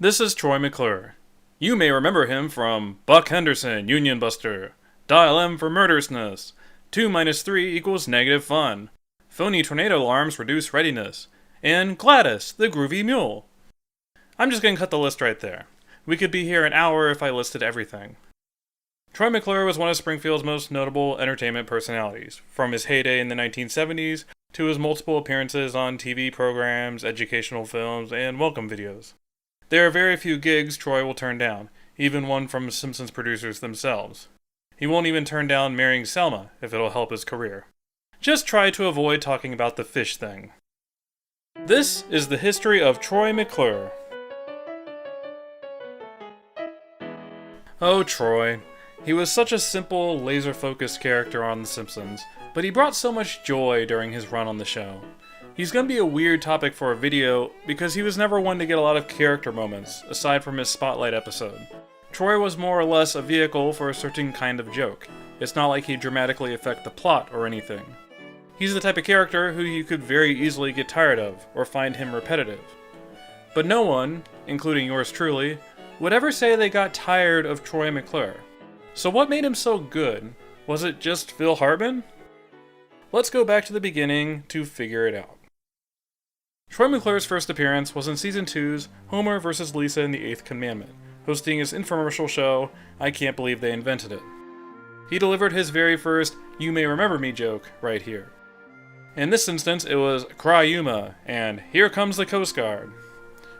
This is Troy McClure. You may remember him from Buck Henderson, Union Buster, Dial M for Murderousness, 2 minus 3 equals negative fun, Phony tornado alarms reduce readiness, and Gladys, the Groovy Mule. I'm just gonna cut the list right there. We could be here an hour if I listed everything. Troy McClure was one of Springfield's most notable entertainment personalities, from his heyday in the 1970s to his multiple appearances on TV programs, educational films, and welcome videos. There are very few gigs Troy will turn down, even one from Simpsons producers themselves. He won't even turn down marrying Selma if it'll help his career. Just try to avoid talking about the fish thing. This is the history of Troy McClure. Oh, Troy. He was such a simple, laser-focused character on The Simpsons, but he brought so much joy during his run on the show. He's gonna be a weird topic for a video because he was never one to get a lot of character moments, aside from his Spotlight episode. Troy was more or less a vehicle for a certain kind of joke. It's not like he'd dramatically affect the plot or anything. He's the type of character who you could very easily get tired of, or find him repetitive. But no one, including yours truly, would ever say they got tired of Troy McClure. So what made him so good? Was it just Phil Hartman? Let's go back to the beginning to figure it out. Troy McClure's first appearance was in Season 2's Homer vs. Lisa in the Eighth Commandment, hosting his infomercial show, I Can't Believe They Invented It. He delivered his very first You May Remember Me joke right here. In this instance, it was Cry Yuma and Here Comes the Coast Guard.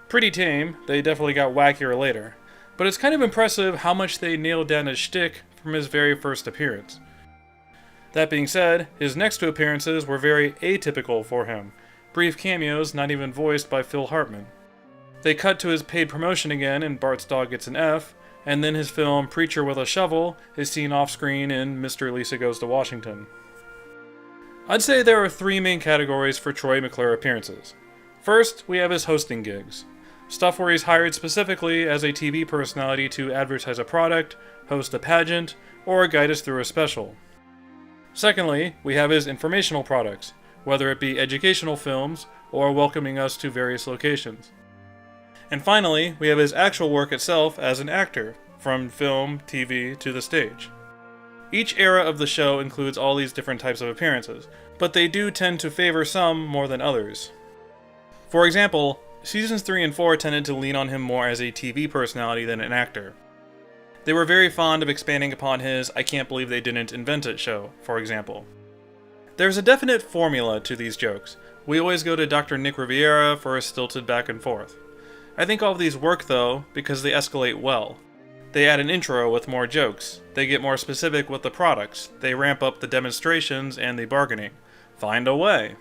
Pretty tame, they definitely got wackier later, but it's kind of impressive how much they nailed down his shtick from his very first appearance. That being said, his next two appearances were very atypical for him, brief cameos not even voiced by Phil Hartman. They cut to his paid promotion again in Bart's Dog Gets an F, and then his film Preacher with a Shovel is seen off-screen in Mr. Lisa Goes to Washington. I'd say there are three main categories for Troy McClure appearances. First, we have his hosting gigs. Stuff where he's hired specifically as a TV personality to advertise a product, host a pageant, or guide us through a special. Secondly, we have his informational products, whether it be educational films or welcoming us to various locations. And finally, we have his actual work itself as an actor, from film, TV, to the stage. Each era of the show includes all these different types of appearances, but they do tend to favor some more than others. For example, Seasons 3 and 4 tended to lean on him more as a TV personality than an actor. They were very fond of expanding upon his I Can't Believe They Didn't Invent It show, for example. There's a definite formula to these jokes. We always go to Dr. Nick Riviera for a stilted back and forth. I think all of these work though, because they escalate well. They add an intro with more jokes, they get more specific with the products, they ramp up the demonstrations and the bargaining. Find a way.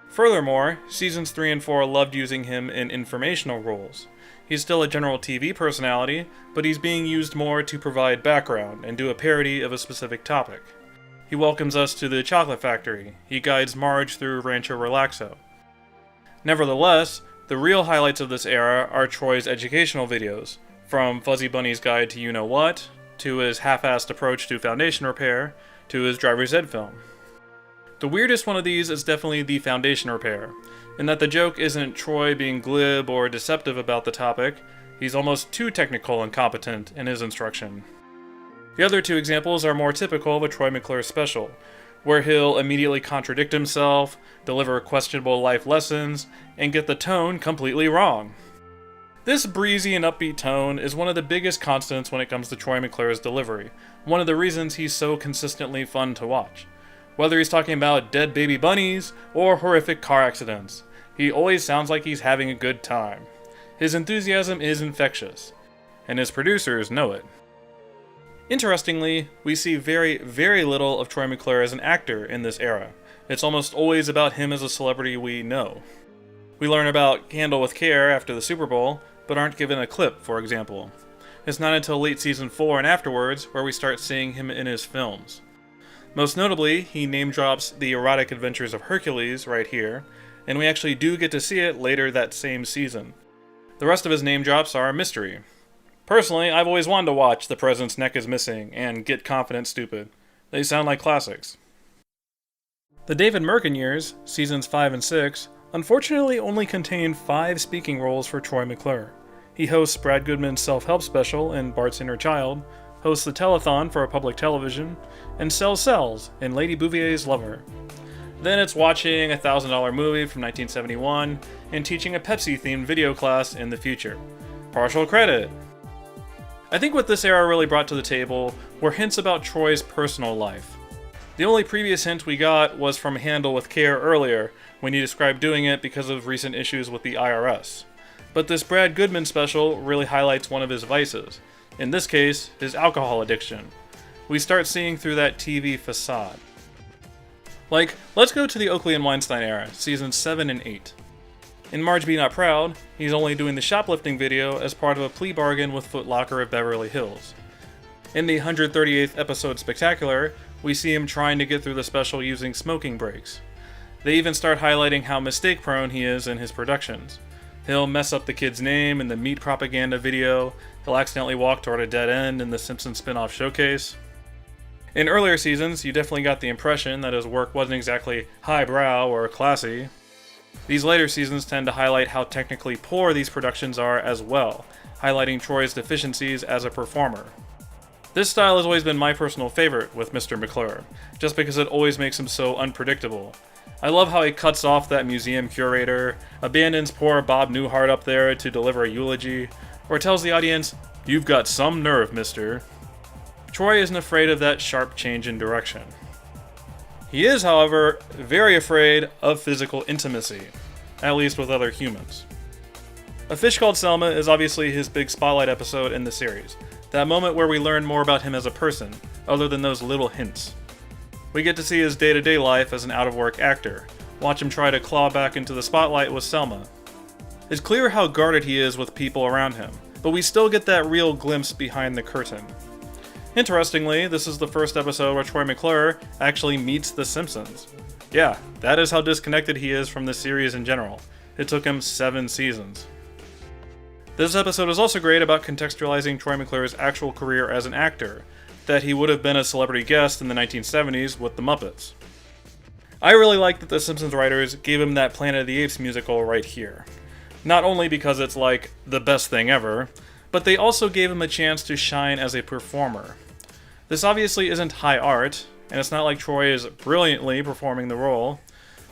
Furthermore, Seasons 3 and 4 loved using him in informational roles. He's still a general TV personality, but he's being used more to provide background and do a parody of a specific topic. He welcomes us to the chocolate factory. He guides Marge through Rancho Relaxo. Nevertheless, the real highlights of this era are Troy's educational videos, from Fuzzy Bunny's Guide to You-Know-What, to his half-assed approach to foundation repair, to his driver's ed film. The weirdest one of these is definitely the foundation repair, in that the joke isn't Troy being glib or deceptive about the topic, he's almost too technical and competent in his instruction. The other two examples are more typical of a Troy McClure special, where he'll immediately contradict himself, deliver questionable life lessons, and get the tone completely wrong. This breezy and upbeat tone is one of the biggest constants when it comes to Troy McClure's delivery, one of the reasons he's so consistently fun to watch. Whether he's talking about dead baby bunnies or horrific car accidents, he always sounds like he's having a good time. His enthusiasm is infectious, and his producers know it. Interestingly, we see very, very little of Troy McClure as an actor in this era. It's almost always about him as a celebrity we know. We learn about Handle with Care after the Super Bowl, but aren't given a clip, for example. It's not until late Season 4 and afterwards where we start seeing him in his films. Most notably, he name drops The Erotic Adventures of Hercules right here, and we actually do get to see it later that same season. The rest of his name drops are a mystery. Personally, I've always wanted to watch The President's Neck is Missing and Get Confident Stupid. They sound like classics. The David Mirkin years, Seasons 5 and 6, unfortunately only contained 5 speaking roles for Troy McClure. He hosts Brad Goodman's self-help special in Bart's Inner Child, hosts the telethon for public television, and sells cells in Lady Bouvier's Lover. Then it's watching a $1,000 movie from 1971 and teaching a Pepsi-themed video class in the future. Partial credit! I think what this era really brought to the table were hints about Troy's personal life. The only previous hint we got was from Handle with Care earlier, when he described doing it because of recent issues with the IRS. But this Brad Goodman special really highlights one of his vices, in this case, his alcohol addiction. We start seeing through that TV facade. Like, let's go to the Oakley and Weinstein era, seasons 7 and 8. In Marge Be Not Proud, he's only doing the shoplifting video as part of a plea bargain with Foot Locker of Beverly Hills. In the 138th episode Spectacular, we see him trying to get through the special using smoking breaks. They even start highlighting how mistake-prone he is in his productions. He'll mess up the kid's name in the meat propaganda video, he'll accidentally walk toward a dead end in the Simpsons spin-off showcase. In earlier seasons, you definitely got the impression that his work wasn't exactly highbrow or classy. These later seasons tend to highlight how technically poor these productions are as well, highlighting Troy's deficiencies as a performer. This style has always been my personal favorite with Mr. McClure, just because it always makes him so unpredictable. I love how he cuts off that museum curator, abandons poor Bob Newhart up there to deliver a eulogy, or tells the audience, "You've got some nerve, mister." Troy isn't afraid of that sharp change in direction. He is, however, very afraid of physical intimacy, at least with other humans. A Fish Called Selma is obviously his big spotlight episode in the series, that moment where we learn more about him as a person, other than those little hints. We get to see his day-to-day life as an out-of-work actor, watch him try to claw back into the spotlight with Selma. It's clear how guarded he is with people around him, but we still get that real glimpse behind the curtain. Interestingly, this is the first episode where Troy McClure actually meets the Simpsons. Yeah, that is how disconnected he is from the series in general. It took him 7 seasons. This episode is also great about contextualizing Troy McClure's actual career as an actor, that he would have been a celebrity guest in the 1970s with the Muppets. I really like that the Simpsons writers gave him that Planet of the Apes musical right here. Not only because it's like the best thing ever, but they also gave him a chance to shine as a performer. This obviously isn't high art, and it's not like Troy is brilliantly performing the role,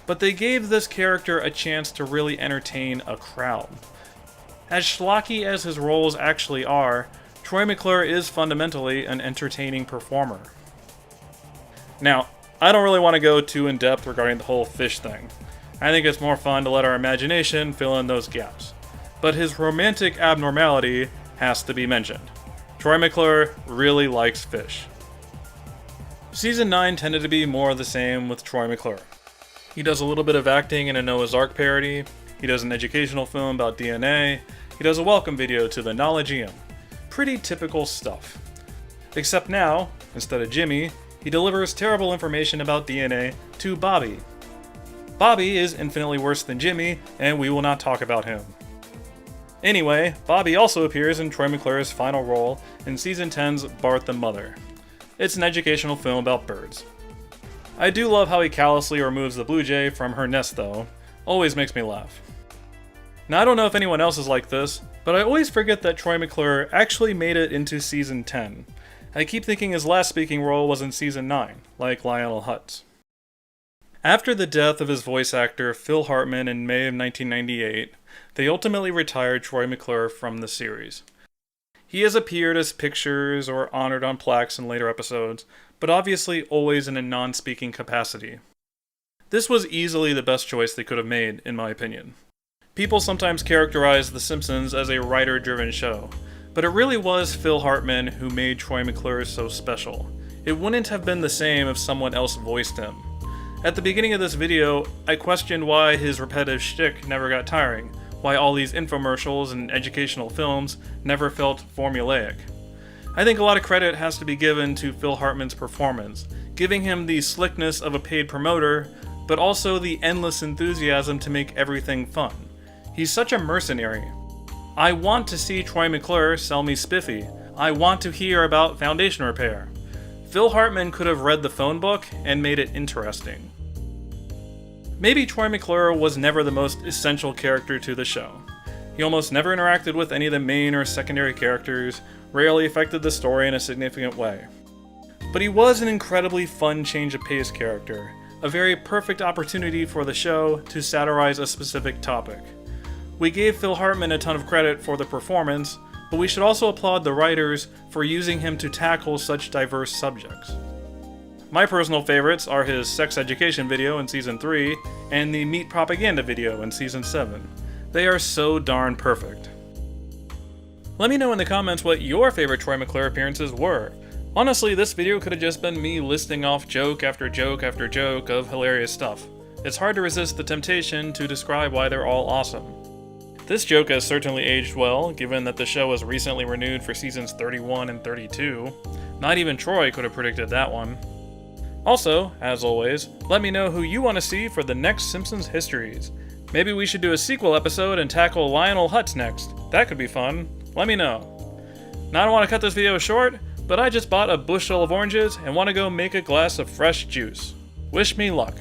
but they gave this character a chance to really entertain a crowd. As schlocky as his roles actually are, Troy McClure is fundamentally an entertaining performer. Now, I don't really want to go too in-depth regarding the whole fish thing. I think it's more fun to let our imagination fill in those gaps. But his romantic abnormality has to be mentioned. Troy McClure really likes fish. Season 9 tended to be more of the same with Troy McClure. He does a little bit of acting in a Noah's Ark parody, he does an educational film about DNA, he does a welcome video to the Knowledgeum. Pretty typical stuff. Except now, instead of Jimmy, he delivers terrible information about DNA to Bobby. Bobby is infinitely worse than Jimmy, and we will not talk about him. Anyway, Bobby also appears in Troy McClure's final role in Season 10's Bart the Mother. It's an educational film about birds. I do love how he callously removes the blue jay from her nest though. Always makes me laugh. Now I don't know if anyone else is like this, but I always forget that Troy McClure actually made it into Season 10. I keep thinking his last speaking role was in Season 9, like Lionel Hutz. After the death of his voice actor Phil Hartman in May of 1998, they ultimately retired Troy McClure from the series. He has appeared as pictures or honored on plaques in later episodes, but obviously always in a non-speaking capacity. This was easily the best choice they could have made, in my opinion. People sometimes characterize The Simpsons as a writer-driven show, but it really was Phil Hartman who made Troy McClure so special. It wouldn't have been the same if someone else voiced him. At the beginning of this video, I questioned why his repetitive shtick never got tiring, why all these infomercials and educational films never felt formulaic. I think a lot of credit has to be given to Phil Hartman's performance, giving him the slickness of a paid promoter, but also the endless enthusiasm to make everything fun. He's such a mercenary. I want to see Troy McClure sell me Spiffy. I want to hear about foundation repair. Phil Hartman could have read the phone book and made it interesting. Maybe Troy McClure was never the most essential character to the show. He almost never interacted with any of the main or secondary characters, rarely affected the story in a significant way. But he was an incredibly fun change of pace character, a very perfect opportunity for the show to satirize a specific topic. We gave Phil Hartman a ton of credit for the performance, but we should also applaud the writers for using him to tackle such diverse subjects. My personal favorites are his sex education video in Season 3 and the meat propaganda video in Season 7. They are so darn perfect. Let me know in the comments what your favorite Troy McClure appearances were. Honestly, this video could have just been me listing off joke after joke after joke of hilarious stuff. It's hard to resist the temptation to describe why they're all awesome. This joke has certainly aged well, given that the show was recently renewed for Seasons 31 and 32. Not even Troy could have predicted that one. Also, as always, let me know who you want to see for the next Simpsons Histories. Maybe we should do a sequel episode and tackle Lionel Hutz next. That could be fun. Let me know. Now I don't want to cut this video short, but I just bought a bushel of oranges and want to go make a glass of fresh juice. Wish me luck.